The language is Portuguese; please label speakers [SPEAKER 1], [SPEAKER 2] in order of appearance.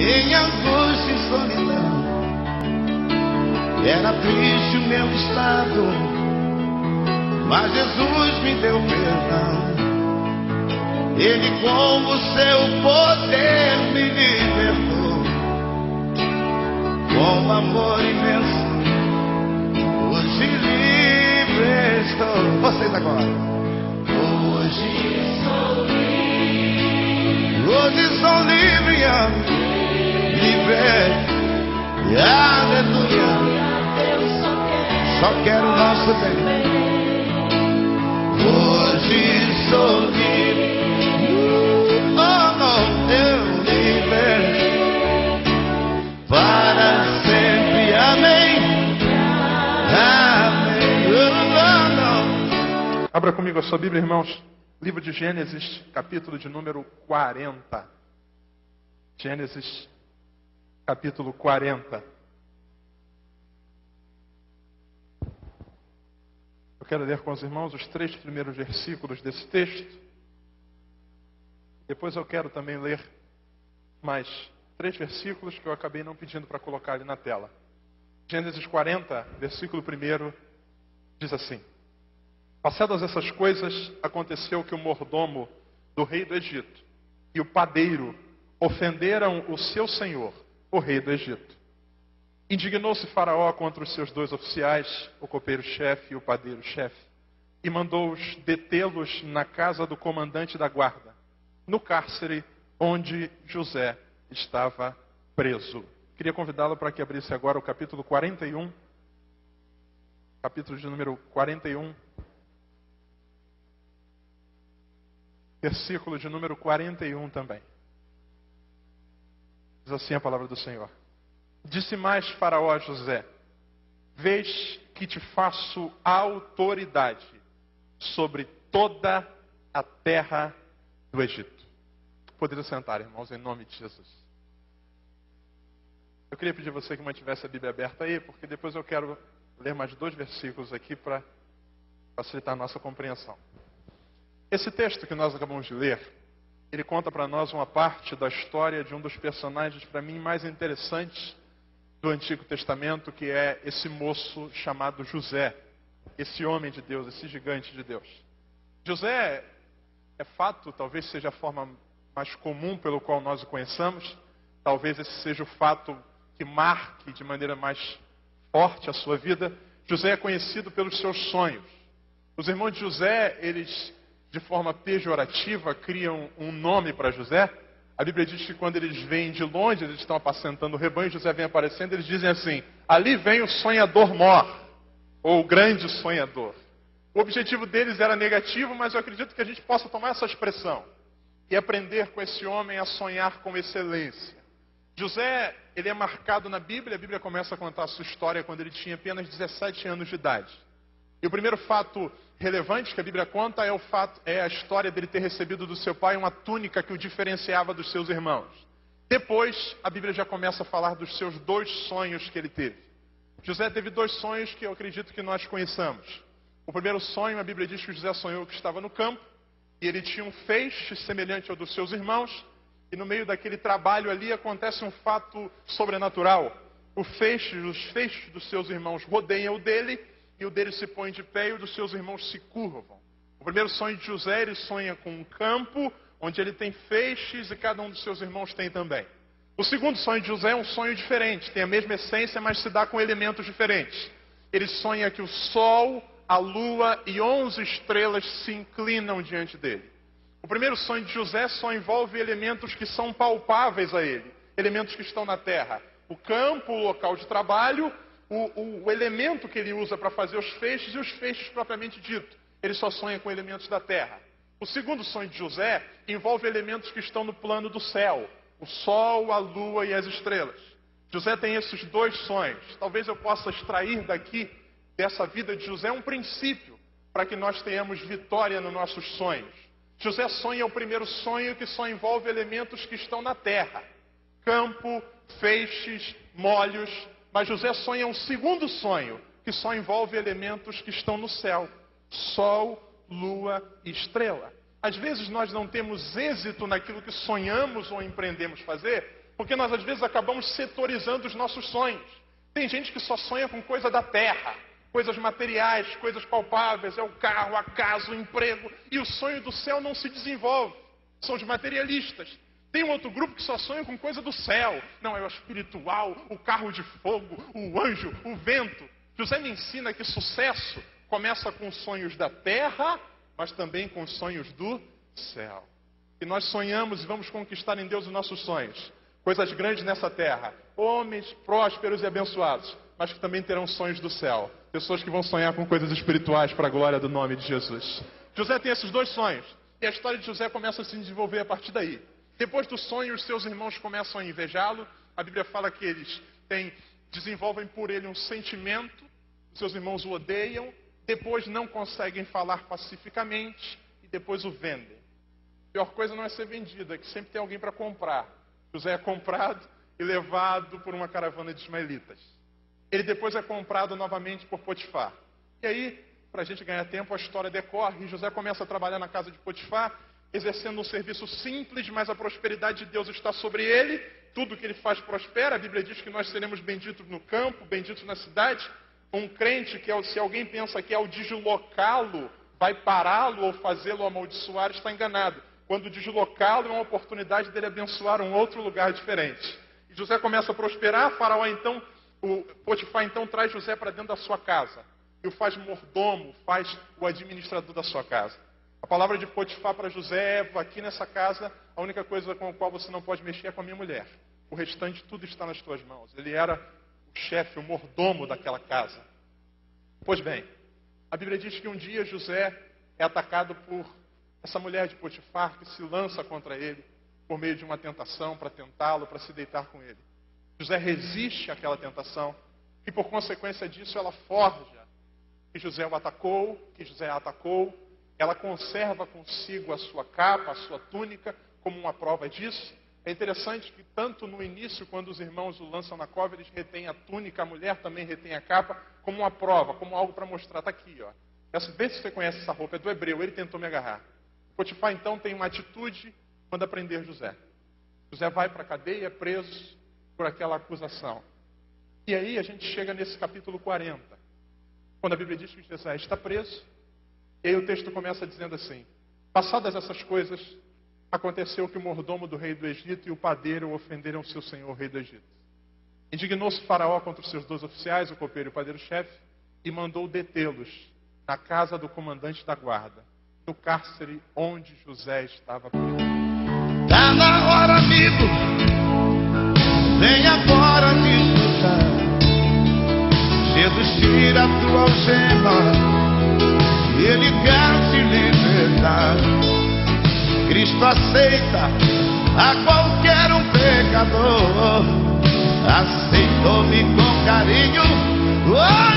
[SPEAKER 1] em angústia e solidão. Era triste o meu estado, mas Jesus me deu perdão. Ele com o seu poder me libertou. Com amor imenso, hoje livre estou. Vocês agora. Hoje sou livre. Hoje sou livre, livre. Aleluia. Só quero o nosso bem. Hoje sou livre. Oh, não, eu livre. Para sempre, amém. Amém. Oh, não.
[SPEAKER 2] Abra comigo a sua Bíblia, irmãos. Livro de Gênesis, capítulo de número 40. Gênesis, capítulo 40. Eu quero ler com os irmãos os 3 primeiros versículos desse texto. Depois eu quero também ler mais 3 versículos que eu acabei não pedindo para colocar ali na tela. Gênesis 40, versículo 1, diz assim: Passadas essas coisas, aconteceu que o mordomo do rei do Egito e o padeiro ofenderam o seu senhor, o rei do Egito. Indignou-se Faraó contra os seus 2 oficiais, o copeiro-chefe e o padeiro-chefe, e mandou-os detê-los na casa do comandante da guarda, no cárcere onde José estava preso. Queria convidá-lo para que abrisse agora o capítulo 41, capítulo de número 41, versículo de número 41 também. Diz assim a palavra do Senhor. Disse mais Faraó a José: Vês que te faço autoridade sobre toda a terra do Egito. Poderia sentar, irmãos, em nome de Jesus. Eu queria pedir a você que mantivesse a Bíblia aberta aí, porque depois eu quero ler mais 2 versículos aqui para facilitar a nossa compreensão. Esse texto que nós acabamos de ler, ele conta para nós uma parte da história de um dos personagens, para mim, mais interessantes do Antigo Testamento, que é esse moço chamado José, esse homem de Deus, esse gigante de Deus. José é fato, talvez seja a forma mais comum pelo qual nós o conheçamos, talvez esse seja o fato que marque de maneira mais forte a sua vida. José é conhecido pelos seus sonhos. Os irmãos de José, eles, de forma pejorativa, criam um nome para José. A Bíblia diz que quando eles vêm de longe, eles estão apacentando o rebanho, José vem aparecendo, eles dizem assim: ali vem o sonhador mor, ou o grande sonhador. O objetivo deles era negativo, mas eu acredito que a gente possa tomar essa expressão e aprender com esse homem a sonhar com excelência. José, ele é marcado na Bíblia, a Bíblia começa a contar a sua história quando ele tinha apenas 17 anos de idade. E o primeiro fato relevante que a Bíblia conta é a história dele ter recebido do seu pai uma túnica que o diferenciava dos seus irmãos. Depois, a Bíblia já começa a falar dos seus 2 sonhos que ele teve. José teve 2 sonhos que eu acredito que nós conheçamos. O primeiro sonho, a Bíblia diz que José sonhou que estava no campo, e ele tinha um feixe semelhante ao dos seus irmãos, e no meio daquele trabalho ali acontece um fato sobrenatural. Os feixes dos seus irmãos rodeiam o dele, e o dele se põe de pé e o dos seus irmãos se curvam. O primeiro sonho de José, ele sonha com um campo onde ele tem feixes e cada um dos seus irmãos tem também. O segundo sonho de José é um sonho diferente, tem a mesma essência, mas se dá com elementos diferentes. Ele sonha que o sol, a lua e 11 estrelas se inclinam diante dele. O primeiro sonho de José só envolve elementos que são palpáveis a ele, elementos que estão na terra. O campo, o local de trabalho, o elemento que ele usa para fazer os feixes e os feixes propriamente dito. Ele só sonha com elementos da terra. O segundo sonho de José envolve elementos que estão no plano do céu. O sol, a lua e as estrelas. José tem esses 2 sonhos. Talvez eu possa extrair daqui, dessa vida de José, um princípio para que nós tenhamos vitória nos nossos sonhos. José sonha o primeiro sonho que só envolve elementos que estão na terra. Campo, feixes, molhos. Mas José sonha um segundo sonho, que só envolve elementos que estão no céu. Sol, lua e estrela. Às vezes nós não temos êxito naquilo que sonhamos ou empreendemos fazer, Porque nós às vezes acabamos setorizando os nossos sonhos. Tem gente que só sonha com coisa da terra, coisas materiais, coisas palpáveis, é o carro, a casa, o emprego, e o sonho do céu não se desenvolve. São os materialistas. Tem um outro grupo que só sonha com coisa do céu. Não, é o espiritual, o carro de fogo, o anjo, o vento. José me ensina que sucesso começa com os sonhos da terra, mas também com os sonhos do céu. E nós sonhamos e vamos conquistar em Deus os nossos sonhos. Coisas grandes nessa terra. Homens prósperos e abençoados, mas que também terão sonhos do céu. Pessoas que vão sonhar com coisas espirituais para a glória do nome de Jesus. José tem esses dois sonhos. E a história de José começa a se desenvolver a partir daí. Depois do sonho, os seus irmãos começam a invejá-lo. A Bíblia fala que eles desenvolvem por ele um sentimento. Os seus irmãos o odeiam. Depois não conseguem falar pacificamente. E depois o vendem. A pior coisa não é ser vendido, é que sempre tem alguém para comprar. José é comprado e levado por uma caravana de ismaelitas. Ele depois é comprado novamente por Potifar. E aí, para a gente ganhar tempo, a história decorre. E José começa a trabalhar na casa de Potifar, exercendo um serviço simples, mas a prosperidade de Deus está sobre ele. Tudo que ele faz prospera. A Bíblia diz que nós seremos benditos no campo, benditos na cidade. Um crente que, se alguém pensa que ao deslocá-lo vai pará-lo ou fazê-lo amaldiçoar, está enganado. Quando deslocá-lo é uma oportunidade dele abençoar um outro lugar diferente. E José começa a prosperar. Potifar então traz José para dentro da sua casa. E o faz mordomo, faz o administrador da sua casa. A palavra de Potifar para José é: aqui nessa casa, a única coisa com a qual você não pode mexer é com a minha mulher. O restante tudo está nas tuas mãos. Ele era o chefe, o mordomo daquela casa. Pois bem, a Bíblia diz que um dia José é atacado por essa mulher de Potifar, que se lança contra ele por meio de uma tentação para tentá-lo, para se deitar com ele. José resiste àquela tentação e, por consequência disso, ela forja que José o atacou, que José a atacou. Ela conserva consigo a sua capa, a sua túnica, como uma prova disso. É interessante que tanto no início, quando os irmãos o lançam na cova, eles retêm a túnica, a mulher também retém a capa, como uma prova, como algo para mostrar. Está aqui, ó. Vê se você conhece essa roupa, é do hebreu, ele tentou me agarrar. Potifar então tem uma atitude, manda prender José. José vai para a cadeia, preso por aquela acusação. E aí a gente chega nesse capítulo 40, quando a Bíblia diz que José está preso. E aí o texto começa dizendo assim: passadas essas coisas, aconteceu que o mordomo do rei do Egito e o padeiro ofenderam seu senhor, o rei do Egito. Indignou-se Faraó contra os seus 2 oficiais, o copeiro e o padeiro-chefe, e mandou detê-los na casa do comandante da guarda, no cárcere onde José estava preso.
[SPEAKER 1] Tá na hora, amigo, vem agora me escutar. Jesus tira a tua algema, Ele quer te libertar. Cristo aceita a qualquer um pecador, aceitou-me com carinho. Oh!